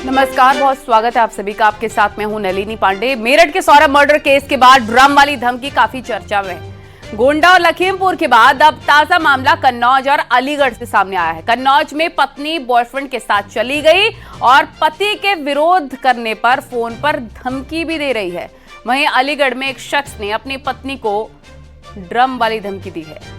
नमस्कार, बहुत स्वागत है आप सभी का। आपके साथ मैं हूं नलिनी पांडे। मेरठ के सौरभ मर्डर केस के बाद ड्रम वाली धमकी काफी चर्चा में है। गोंडा और लखीमपुर के बाद अब ताजा मामला कन्नौज और अलीगढ़ से सामने आया है। कन्नौज में पत्नी बॉयफ्रेंड के साथ चली गई और पति के विरोध करने पर फोन पर धमकी भी दे रही है। वहीं अलीगढ़ में एक शख्स ने अपनी पत्नी को ड्रम वाली धमकी दी है।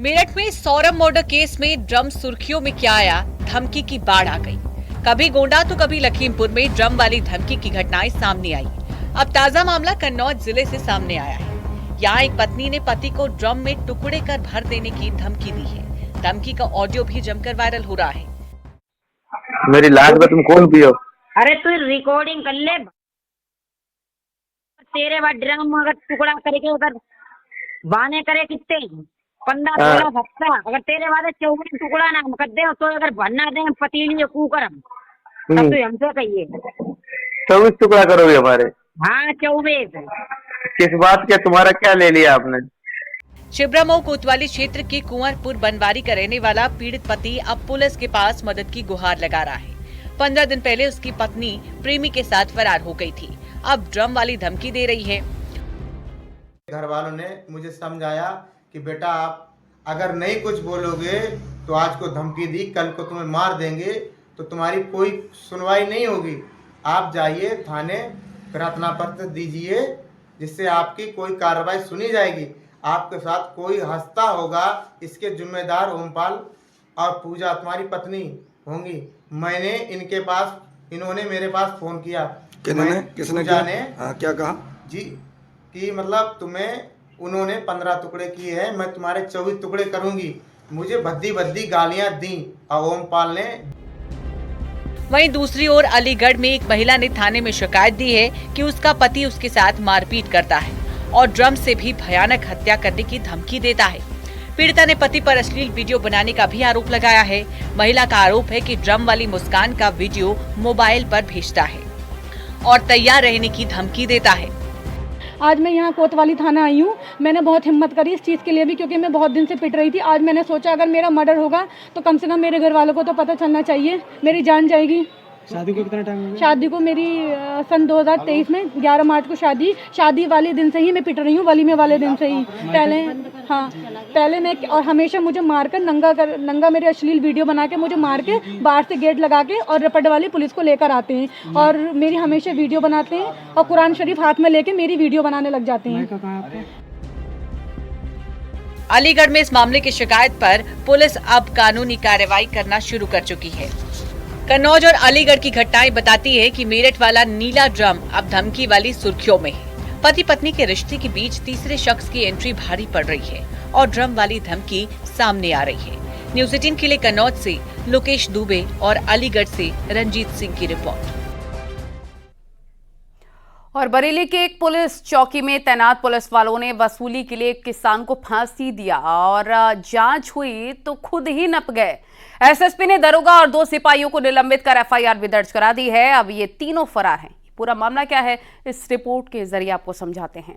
मेरठ में सौरभ मर्डर केस में ड्रम सुर्खियों में क्या आया, धमकी की बाढ़ आ गई। कभी गोंडा तो कभी लखीमपुर में ड्रम वाली धमकी की घटनाएं सामने आई। अब ताजा मामला कन्नौज जिले से सामने आया है। यहाँ एक पत्नी ने पति को ड्रम में टुकड़े कर भर देने की धमकी दी है। धमकी का ऑडियो भी जमकर वायरल हो रहा है। मेरी लाश में तुम कौन पियो? अरे तू रिकॉर्डिंग कर ले। तेरे बाद ड्रम अगर टुकड़ा करके अगर बाने करे कितने 15-16 हफ्ता अगर तेरे बाद 24 टुकड़ा ना कर दे तो अगर भरना दे पतीली कुकर तब तो हमसे कहिए 24 टुकड़ा करोगे हमारे? हाँ 24। किस बात के? तुम्हारा क्या ले लिया आपने? छिबरामऊ कोतवाली क्षेत्र के कुंवरपुर बनवारी का रहने वाला पीड़ित पति अब पुलिस के पास मदद की गुहार लगा रहा है। 15 दिन पहले उसकी पत्नी प्रेमी के साथ फरार हो गई थी। अब ड्रम वाली धमकी दे रही है। घर वालों ने मुझे समझाया कि बेटा आप अगर नहीं कुछ बोलोगे तो आज को धमकी दी, कल को तुम्हें मार देंगे, तो तुम्हारी कोई सुनवाई नहीं होगी। आप जाइए थाने प्रार्थना पत्र दीजिए जिससे आपकी कोई कार्रवाई सुनी जाएगी। आपके साथ कोई हंसता होगा इसके जिम्मेदार ओमपाल और पूजा तुम्हारी पत्नी होंगी। मैंने इन्होंने मेरे पास फोन किया। किसने क्या कहा जी कि मतलब तुम्हें उन्होंने 15 टुकड़े किए हैं, मैं तुम्हारे 24 टुकड़े करूंगी। मुझे भद्दी गालियां दी और ओमपाल ने। वहीं दूसरी ओर अलीगढ़ में एक महिला ने थाने में शिकायत दी है कि उसका पति उसके साथ मारपीट करता है और ड्रम से भी भयानक हत्या करने की धमकी देता है। पीड़िता ने पति पर अश्लील वीडियो बनाने का भी आरोप लगाया है। महिला का आरोप है कि ड्रम वाली मुस्कान का वीडियो मोबाइल पर भेजता है और तैयार रहने की धमकी देता है। आज मैं यहाँ कोतवाली थाना आई हूँ। मैंने बहुत हिम्मत करी इस चीज़ के लिए भी, क्योंकि मैं बहुत दिन से पिट रही थी। आज मैंने सोचा अगर मेरा मर्डर होगा तो कम से कम मेरे घर वालों को तो पता चलना चाहिए, मेरी जान जाएगी। शादी को कितना टाइम हो गया? शादी को मेरी सन 2023 में 11 मार्च को शादी वाले दिन से ही मैं पिट रही हूँ, वलीमे वाले दिन से ही। पहले मैं और हमेशा मुझे मारकर नंगा मेरे अश्लील वीडियो बना के मुझे मार के बाहर से गेट लगा के और रपट वाली पुलिस को लेकर आते हैं और मेरी हमेशा वीडियो बनाते हैं और कुरान शरीफ हाथ में लेके मेरी वीडियो बनाने लग जाते हैं। अलीगढ़ में इस मामले की शिकायत पर पुलिस अब कानूनी कार्रवाई करना शुरू कर चुकी है। कन्नौज और अलीगढ़ की घटनाएं बताती है कि मेरठ वाला नीला ड्रम अब धमकी वाली सुर्खियों में है। पति पत्नी के रिश्ते के बीच तीसरे शख्स की एंट्री भारी पड़ रही है और ड्रम वाली धमकी सामने आ रही है। न्यूज़ 18 के लिए कन्नौज से लोकेश दुबे और अलीगढ़ से रंजीत सिंह की रिपोर्ट। और बरेली के एक पुलिस चौकी में तैनात पुलिस वालों ने वसूली के लिए एक किसान को फांसी दिया और जांच हुई तो खुद ही नप गए। एसएसपी ने दरोगा और 2 सिपाहियों को निलंबित कर एफआईआर भी दर्ज करा दी है। अब ये तीनों फरार हैं। पूरा मामला क्या है, इस रिपोर्ट के जरिए आपको समझाते हैं।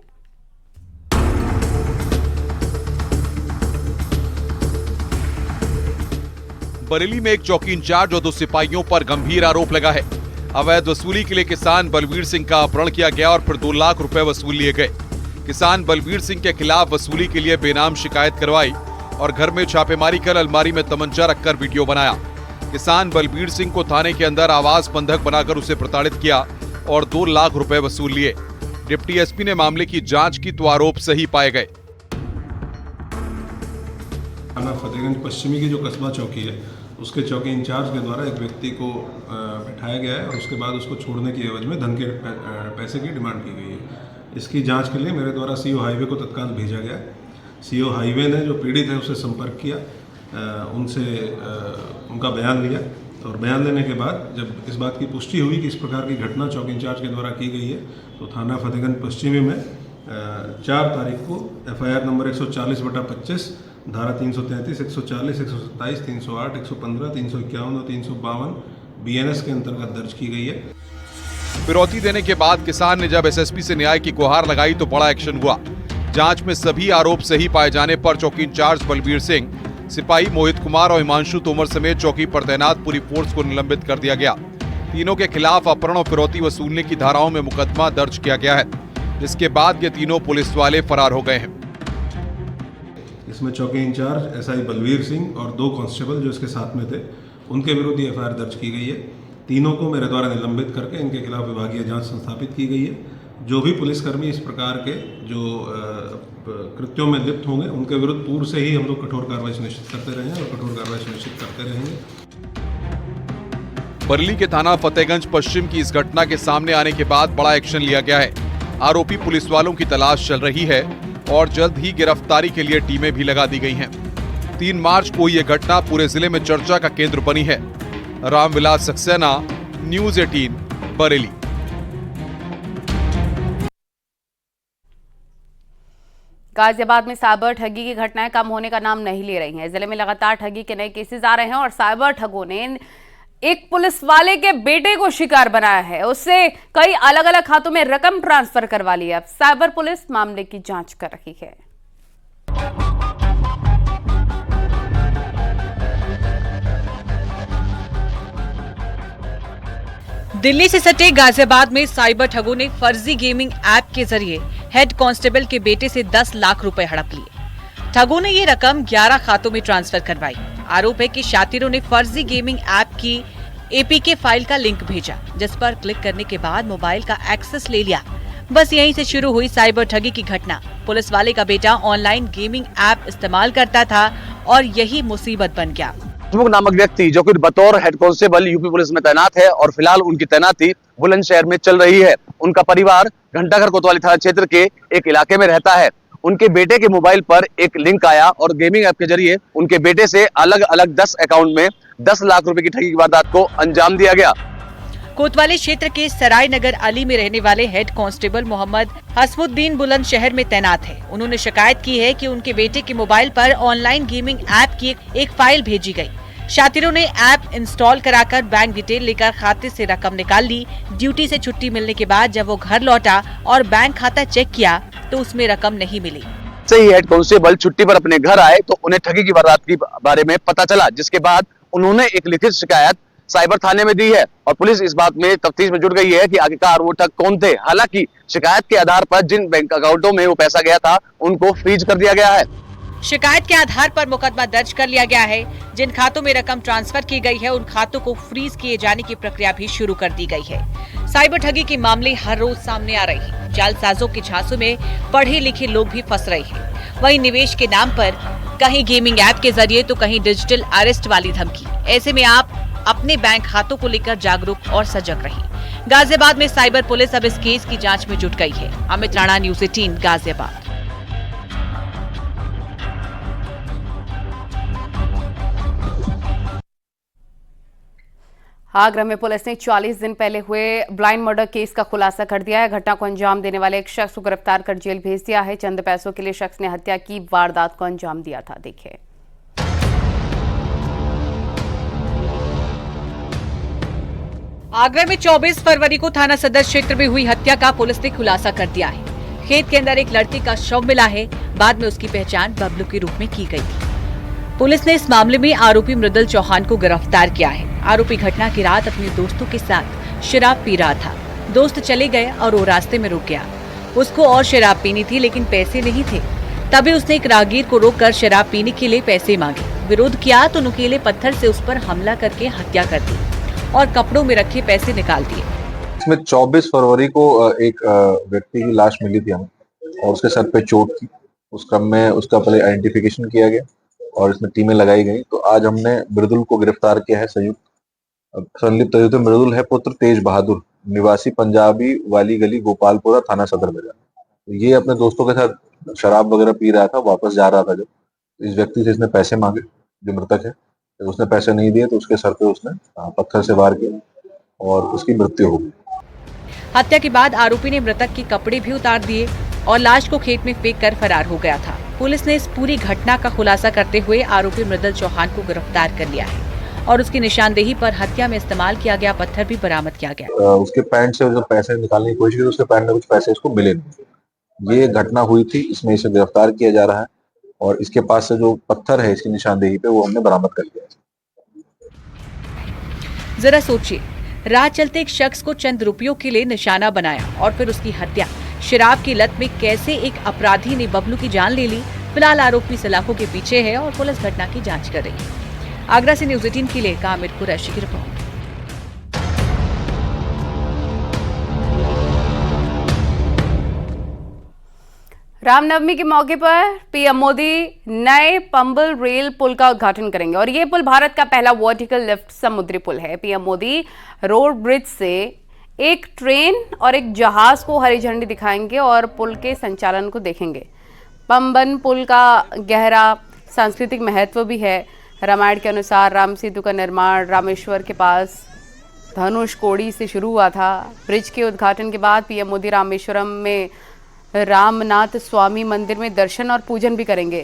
बरेली में एक चौकी इंचार्ज और 2 सिपाहियों पर गंभीर आरोप लगा है। अवैध वसूली के लिए किसान बलवीर सिंह का अपहरण किया गया और फिर 2 लाख रुपए वसूल लिए गए। किसान बलवीर सिंह के खिलाफ वसूली के लिए बेनाम शिकायत करवाई और घर में छापेमारी कर अलमारी में तमंचा रखकर वीडियो बनाया। किसान बलवीर सिंह को थाने के अंदर आवाज बंधक बनाकर उसे प्रताड़ित किया और 2 लाख रुपए वसूल लिए। डिप्टी एसपी ने मामले की जांच की तो आरोप सही पाए गए। थाना फतेहगंज पश्चिमी की जो कस्बा चौकी है उसके चौकी इंचार्ज के द्वारा एक व्यक्ति को बैठाया गया है और उसके बाद उसको छोड़ने की एवज में धन के पैसे की डिमांड की गई है। इसकी जांच के लिए मेरे द्वारा सीओ हाईवे को तत्काल भेजा गया। सीओ हाईवे ने जो पीड़ित है उससे संपर्क किया, उनसे उनका बयान लिया और बयान लेने के बाद जब इस बात की पुष्टि हुई कि इस प्रकार की घटना चौकी इंचार्ज के द्वारा की गई है तो थाना फतेहगंज पश्चिमी में 4 तारीख को एफआईआर नंबर 140/25 धारा 333, 140, 127, 308, 115, 351 और 352 बीएनएस के अंतर्गत दर्ज की गई है। फिरौती देने के बाद किसान ने जब एसएसपी से न्याय की गुहार लगाई तो बड़ा एक्शन हुआ। जांच में सभी आरोप सही पाए जाने पर चौकी इंचार्ज बलवीर सिंह, सिपाही मोहित कुमार और हिमांशु तोमर समेत चौकी पर तैनात पूरी फोर्स को निलंबित कर दिया गया। तीनों के खिलाफ अपहरण और फिरौती वसूलने की धाराओं में मुकदमा दर्ज किया गया है। इसके बाद ये तीनों पुलिस वाले फरार हो गए हैं। इसमें चौकी इंचार्ज एसआई बलवीर सिंह और 2 कांस्टेबल जो इसके साथ में थे, उनके विरुद्ध एफआईआर दर्ज की गई है। तीनों को मेरे द्वारा निलंबित करके इनके खिलाफ विभागीय जांच संस्थापित की गई है। जो भी पुलिसकर्मी इस प्रकार के जो कृत्यों में लिप्त होंगे उनके विरुद्ध पूर्व से ही हम लोग कठोर कार्रवाई सुनिश्चित करते रहे हैं और कठोर कार्रवाई सुनिश्चित करते रहेंगे। बरेली के थाना फतेहगंज पश्चिम की इस घटना के सामने आने के बाद बड़ा एक्शन लिया गया है। आरोपी पुलिस वालों की तलाश चल रही है और जल्द ही गिरफ्तारी के लिए टीमें भी लगा दी गई हैं। 3 मार्च को ये घटना पूरे जिले में चर्चा का केंद्र बनी है। रामविलास सक्सेना, न्यूज़ 18, बरेली। गाजियाबाद में साइबर ठगी की घटनाएं कम होने का नाम नहीं ले रही हैं। जिले में लगातार ठगी के नए केसेस आ रहे हैं और साइबर ठगों ने एक पुलिस वाले के बेटे को शिकार बनाया है। उससे कई अलग अलग खातों में रकम ट्रांसफर करवा ली है। अब साइबर पुलिस मामले की जांच कर रही है। दिल्ली से सटे गाजियाबाद में साइबर ठगों ने फर्जी गेमिंग ऐप के जरिए हेड कांस्टेबल के बेटे से 10 लाख रुपए हड़प लिए। ठगों ने ये रकम 11 खातों में ट्रांसफर करवाई। आरोप है कि शातिरों ने फर्जी गेमिंग ऐप की एपीके फाइल का लिंक भेजा, जिस पर क्लिक करने के बाद मोबाइल का एक्सेस ले लिया। बस यहीं से शुरू हुई साइबर ठगी की घटना। पुलिस वाले का बेटा ऑनलाइन गेमिंग ऐप इस्तेमाल करता था और यही मुसीबत बन गया। हसमुख नामक व्यक्ति जो कि बतौर हेड कांस्टेबल यूपी पुलिस में तैनात है और फिलहाल उनकी तैनाती बुलंदशहर में चल रही है। उनका परिवार घंटाघर कोतवाली थाना क्षेत्र के एक इलाके में रहता है। उनके बेटे के मोबाइल पर एक लिंक आया और गेमिंग ऐप के जरिए उनके बेटे से अलग अलग 10 अकाउंट में 10 लाख रुपए की ठगी की वारदात को अंजाम दिया गया। कोतवाली क्षेत्र के सराय नगर अली में रहने वाले हेड कांस्टेबल मोहम्मद हसमुद्दीन बुलंदशहर में तैनात है। उन्होंने शिकायत की है कि उनके बेटे के मोबाइल पर ऑनलाइन गेमिंग ऐप की एक फाइल भेजी गई। शातिरों ने ऐप इंस्टॉल कराकर बैंक डिटेल लेकर खाते से रकम निकाल ली। ड्यूटी से छुट्टी मिलने के बाद जब वो घर लौटा और बैंक खाता चेक किया तो उसमें रकम नहीं मिली। सही हेड कांस्टेबल छुट्टी पर अपने घर आए तो उन्हें ठगी की वारदात के बारे में पता चला, जिसके बाद उन्होंने एक लिखित शिकायत साइबर थाने में दी है और पुलिस इस बात में तफ्तीश में जुट गई है कि आखिरकार वो ठग कौन थे। हालांकि शिकायत के आधार पर जिन बैंक अकाउंटों में वो पैसा गया था उनको फ्रीज कर दिया गया है। शिकायत के आधार पर मुकदमा दर्ज कर लिया गया है। जिन खातों में रकम ट्रांसफर की गई है उन खातों को फ्रीज किए जाने की प्रक्रिया भी शुरू कर दी गई है। साइबर ठगी के मामले हर रोज सामने आ रहे हैं। जालसाजों के झांसों में पढ़े लिखे लोग भी फंस रहे हैं। वहीं निवेश के नाम पर कहीं गेमिंग ऐप के जरिए तो कहीं डिजिटल अरेस्ट वाली धमकी। ऐसे में आप अपने बैंक खातों को लेकर जागरूक और सजग रहें। गाजियाबाद में साइबर पुलिस अब इस केस की जांच में जुट गई है। अमित राणा, न्यूज़ 18, गाजियाबाद। आगरा में पुलिस ने 40 दिन पहले हुए ब्लाइंड मर्डर केस का खुलासा कर दिया है। घटना को अंजाम देने वाले एक शख्स को गिरफ्तार कर जेल भेज दिया है। चंद पैसों के लिए शख्स ने हत्या की वारदात को अंजाम दिया था। देखिए। आगरा में 24 फरवरी को थाना सदर क्षेत्र में हुई हत्या का पुलिस ने खुलासा कर दिया है। खेत के अंदर एक लड़के का शव मिला है। बाद में उसकी पहचान बबलू के रूप में की गई थी। पुलिस ने इस मामले में आरोपी मृदुल चौहान को गिरफ्तार किया है। आरोपी घटना की रात अपने दोस्तों के साथ शराब पी रहा था। दोस्त चले गए और वो रास्ते में रुक गया। उसको और शराब पीनी थी लेकिन पैसे नहीं थे। तभी उसने एक राहगीर को रोककर शराब पीने के लिए पैसे मांगे। विरोध किया तो नुकीले पत्थर से उस पर हमला करके हत्या कर दी और कपड़ों में रखे पैसे निकाल दिए। इसमें 24 फरवरी को एक व्यक्ति की लाश मिली थी हमें और उसके सर पे चोट थी। उस क्रम में उसका पहले आइडेंटिफिकेशन किया गया और इसमें टीमें लगाई गई। तो आज हमने मृदुल को गिरफ्तार किया है। संलिप्त मृदुल है पुत्र तेज बहादुर, निवासी पंजाबी वाली गली, गोपालपुरा, थाना सदर बाजार। तो ये अपने दोस्तों के साथ शराब वगैरह पी रहा था, वापस जा रहा था। जब इस व्यक्ति से इसने पैसे मांगे, जो मृतक है, तो उसने पैसे नहीं दिए तो उसके सर पे उसने पत्थर से वार किया और उसकी मृत्यु हो गई। हत्या के बाद आरोपी ने मृतक के कपड़े भी उतार दिए और लाश को खेत में फेंक कर फरार हो गया था। पुलिस ने इस पूरी घटना का खुलासा करते हुए आरोपी मृदुल चौहान को गिरफ्तार कर लिया है और उसकी निशानदेही पर हत्या में इस्तेमाल किया गया पत्थर भी बरामद किया गया। उसके पैंट से जो पैसे निकालने की कोशिश की, उसके पैंट में कुछ पैसे उसको मिले नहीं। ये घटना हुई थी, इसमें इसे गिरफ्तार किया जा रहा है और इसके पास से जो पत्थर है इसकी निशानदेही पे, वो हमने बरामद कर लिया है। जरा सोचिए, राह चलते एक शख्स को चंद रुपयों के लिए निशाना बनाया और फिर उसकी हत्या। शराब की लत में कैसे एक अपराधी ने बबलू की जान ले ली। फिलहाल आरोपी सलाखों के पीछे है और पुलिस घटना की जांच कर रही है। आगरा से न्यूज़ 18 के लिए कामिर कुरैशी की रिपोर्ट। रामनवमी के मौके पर पीएम मोदी नए पंबल रेल पुल का उद्घाटन करेंगे और ये पुल भारत का पहला वर्टिकल लिफ्ट समुद्री पुल है। पीएम मोदी रोड ब्रिज से एक ट्रेन और एक जहाज को हरी झंडी दिखाएंगे और पुल के संचालन को देखेंगे। पंबन पुल का गहरा सांस्कृतिक महत्व भी है। रामायण के अनुसार राम सेतु का निर्माण रामेश्वर के पास धनुषकोडी से शुरू हुआ था। ब्रिज के उद्घाटन के बाद पीएम मोदी रामेश्वरम में रामनाथ स्वामी मंदिर में दर्शन और पूजन भी करेंगे।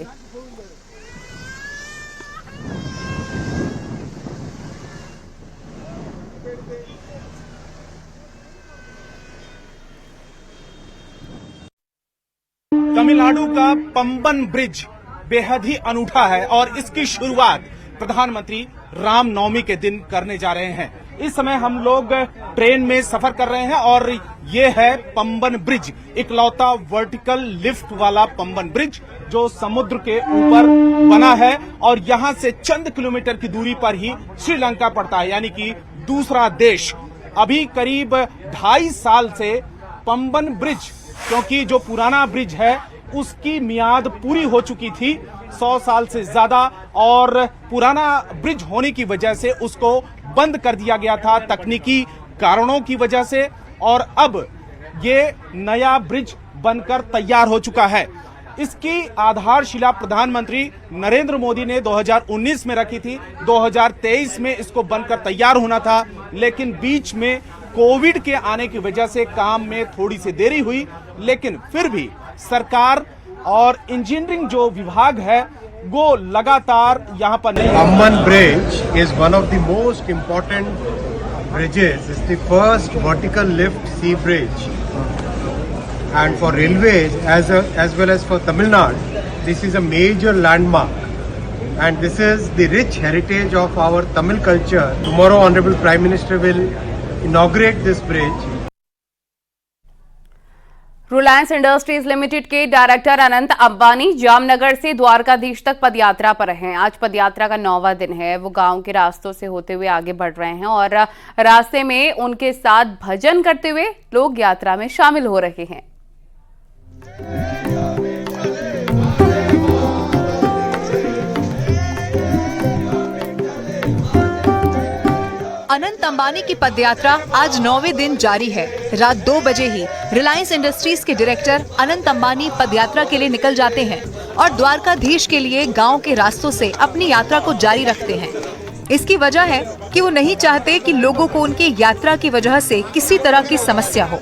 तमिलनाडु का पंबन ब्रिज बेहद ही अनूठा है और इसकी शुरुआत प्रधानमंत्री रामनवमी के दिन करने जा रहे हैं। इस समय हम लोग ट्रेन में सफर कर रहे हैं और ये है पंबन ब्रिज, इकलौता वर्टिकल लिफ्ट वाला पंबन ब्रिज जो समुद्र के ऊपर बना है और यहाँ से चंद किलोमीटर की दूरी पर ही श्रीलंका पड़ता है, यानी कि दूसरा देश। अभी करीब 2.5 साल से पंबन ब्रिज, क्योंकि जो पुराना ब्रिज है उसकी मियाद पूरी हो चुकी थी 100 साल से ज्यादा, और पुराना ब्रिज होने की वजह से उसको बंद कर दिया गया था तकनीकी कारणों की वजह से, और अब ये नया ब्रिज बनकर तैयार हो चुका है। इसकी आधारशिला प्रधानमंत्री नरेंद्र मोदी ने 2019 में रखी थी। 2023 में इसको बनकर तैयार होना था, लेकिन बीच में कोविड के आने की वजह से काम में थोड़ी सी देरी हुई, लेकिन फिर भी सरकार और इंजीनियरिंग जो विभाग है वो लगातार यहाँ पर नहीं। Pamban bridge is one of the most important bridges. It's the first vertical lift sea bridge and for railways as well as for Tamil Nadu, this is a major landmark and this is the rich heritage of our Tamil culture. Tomorrow Honorable Prime Minister will inaugurate this bridge. Reliance industries limited के director Anant Ambani Jamnagar से द्वारकाधीश तक पदयात्रा पर हैं। आज पदयात्रा का 9वां दिन है। वो गांव के रास्तों से होते हुए आगे बढ़ रहे हैं और रास्ते में उनके साथ भजन करते हुए लोग यात्रा में शामिल हो रहे हैं। अनंत अंबानी की पदयात्रा आज 9वें दिन जारी है। रात 2 बजे ही रिलायंस इंडस्ट्रीज के डायरेक्टर अनंत अंबानी पदयात्रा के लिए निकल जाते हैं और द्वारकाधीश के लिए गांव के रास्तों से अपनी यात्रा को जारी रखते हैं। इसकी वजह है कि वो नहीं चाहते कि लोगों को उनकी यात्रा की वजह से किसी तरह की समस्या हो।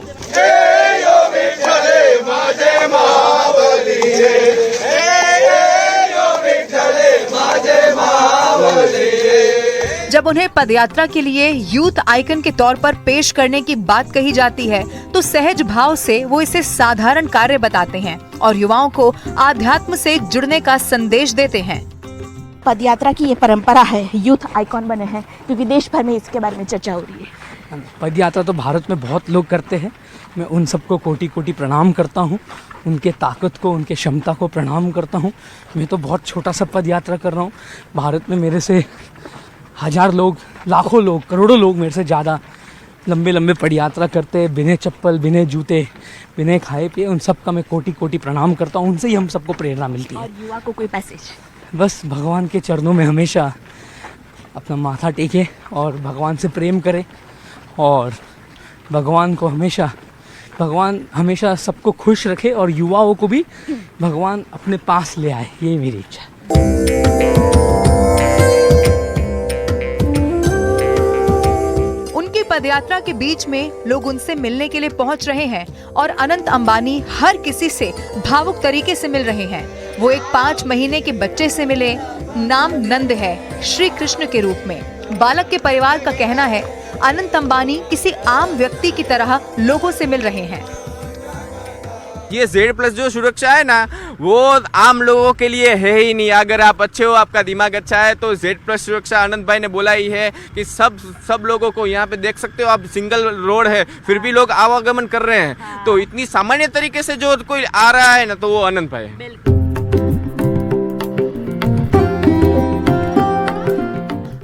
जब उन्हें पदयात्रा के लिए यूथ आइकन के तौर पर पेश करने की बात कही जाती है तो सहज भाव से वो इसे साधारण कार्य बताते हैं और युवाओं को आध्यात्म से जुड़ने का संदेश देते हैं। पदयात्रा की ये परंपरा है, यूथ आइकॉन बने हैं क्योंकि देश भर में इसके बारे में चर्चा हो रही है। पदयात्रा तो भारत में बहुत लोग करते हैं। मैं उन सबको कोटि कोटि प्रणाम करता हूँ, उनके ताकत को, उनके क्षमता को प्रणाम करता हूँ। मैं तो बहुत छोटा सा पदयात्रा कर रहा हूँ। भारत में मेरे से 1000 लोग, लाखों लोग, करोड़ों लोग मेरे से ज़्यादा लंबे लंबे पदयात्रा करते हैं, बिना चप्पल, बिना जूते, बिना खाए पिए। उन सब का मैं कोटि कोटि प्रणाम करता हूँ। उनसे ही हम सबको प्रेरणा मिलती है। और युवा को कोई मैसेज? बस भगवान के चरणों में हमेशा अपना माथा टेके और भगवान से प्रेम करे और भगवान हमेशा सबको खुश रखे और युवाओं को भी भगवान अपने पास ले आए, यही मेरी इच्छा है। उनकी पदयात्रा के बीच में लोग उनसे मिलने के लिए पहुंच रहे हैं और अनंत अंबानी हर किसी से भावुक तरीके से मिल रहे हैं। वो एक 5 महीने के बच्चे से मिले, नाम नंद है, श्री कृष्ण के रूप में। बालक के परिवार का कहना है अनंत अंबानी किसी आम व्यक्ति की तरह लोगों से मिल रहे हैं। ये Z+ जो सुरक्षा है ना, वो आम लोगों के लिए है ही नहीं। अगर आप अच्छे हो, आपका दिमाग अच्छा है, तो Z+ सुरक्षा अनंत भाई ने बोला ही है कि सब लोगों को यहाँ पे देख सकते हो आप, सिंगल रोड है फिर भी लोग आवागमन कर रहे हैं। तो इतनी सामान्य तरीके से जो कोई आ रहा है ना, तो वो अनंत भाई है।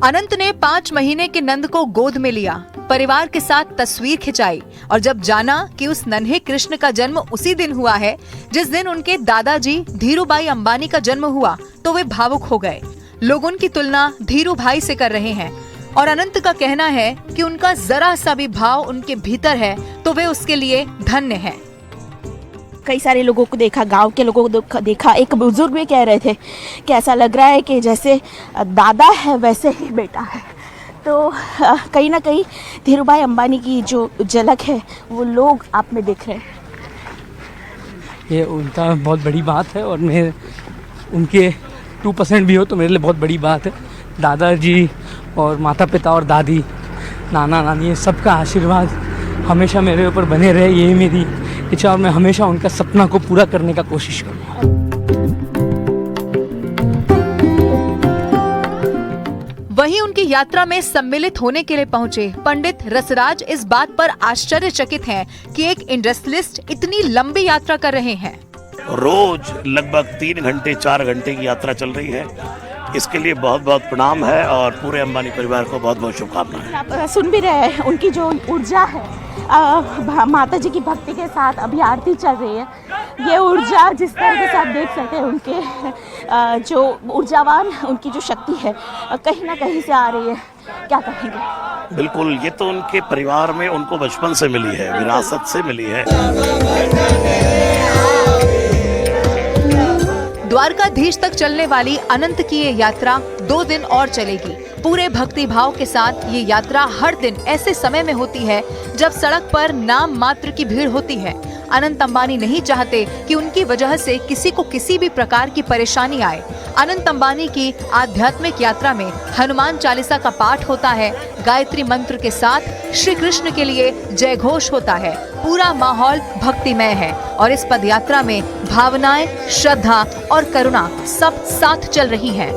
अनंत ने 5 महीने के नंद को गोद में लिया, परिवार के साथ तस्वीर खिंचाई और जब जाना कि उस नन्हे कृष्ण का जन्म उसी दिन हुआ है जिस दिन उनके दादाजी धीरूभाई अंबानी का जन्म हुआ, तो वे भावुक हो गए। लोग उनकी तुलना धीरू भाई से कर रहे हैं और अनंत का कहना है कि उनका जरा सा भी भाव उनके भीतर है तो वे उसके लिए धन्य हैं। कई सारे लोगों को देखा, गांव के लोगों को देखा। एक बुजुर्ग भी कह रहे थे कि ऐसा लग रहा है कि जैसे दादा है वैसे ही बेटा है। तो कहीं ना कहीं धीरूभाई अंबानी की जो झलक है वो लोग आप में दिख रहे हैं। ये उनका बहुत बड़ी बात है और मैं उनके 2% भी हो तो मेरे लिए बहुत बड़ी बात है। दादाजी और माता पिता और दादी, नाना नानी, ये सबका आशीर्वाद हमेशा मेरे ऊपर बने रहे, यही मेरी इच्छा और मैं हमेशा उनका सपना को पूरा करने का कोशिश करूँगा। वहीं उनकी यात्रा में सम्मिलित होने के लिए पहुंचे पंडित रसराज इस बात पर आश्चर्यचकित हैं कि एक इंडस्ट्रियलिस्ट इतनी लंबी यात्रा कर रहे हैं। रोज लगभग 3 घंटे 4 घंटे की यात्रा चल रही है। इसके लिए बहुत बहुत प्रणाम है और पूरे अंबानी परिवार को बहुत बहुत शुभकामनाएं। आप सुन भी रहे हैं उनकी जो ऊर्जा है, माता जी की भक्ति के साथ अभी आरती चल रही है। ये ऊर्जा जिस तरह से आप देख सकते हैं, उनके जो ऊर्जावान उनकी जो शक्ति है कहीं ना कहीं से आ रही है। क्या कहेंगे? बिल्कुल, ये तो उनके परिवार में उनको बचपन से मिली है, विरासत से मिली है। द्वारकाधीश तक चलने वाली अनंत की ये यात्रा 2 दिन और चलेगी। पूरे भक्ति भाव के साथ ये यात्रा हर दिन ऐसे समय में होती है जब सड़क पर नाम मात्र की भीड़ होती है। अनंत अंबानी नहीं चाहते कि उनकी वजह से किसी को किसी भी प्रकार की परेशानी आए। अनंत अंबानी की आध्यात्मिक यात्रा में हनुमान चालीसा का पाठ होता है, गायत्री मंत्र के साथ श्री कृष्ण के लिए जय घोष होता है। पूरा माहौल भक्तिमय है और इस पद यात्रा में भावनाएं, श्रद्धा और करुणा सब साथ चल रही हैं।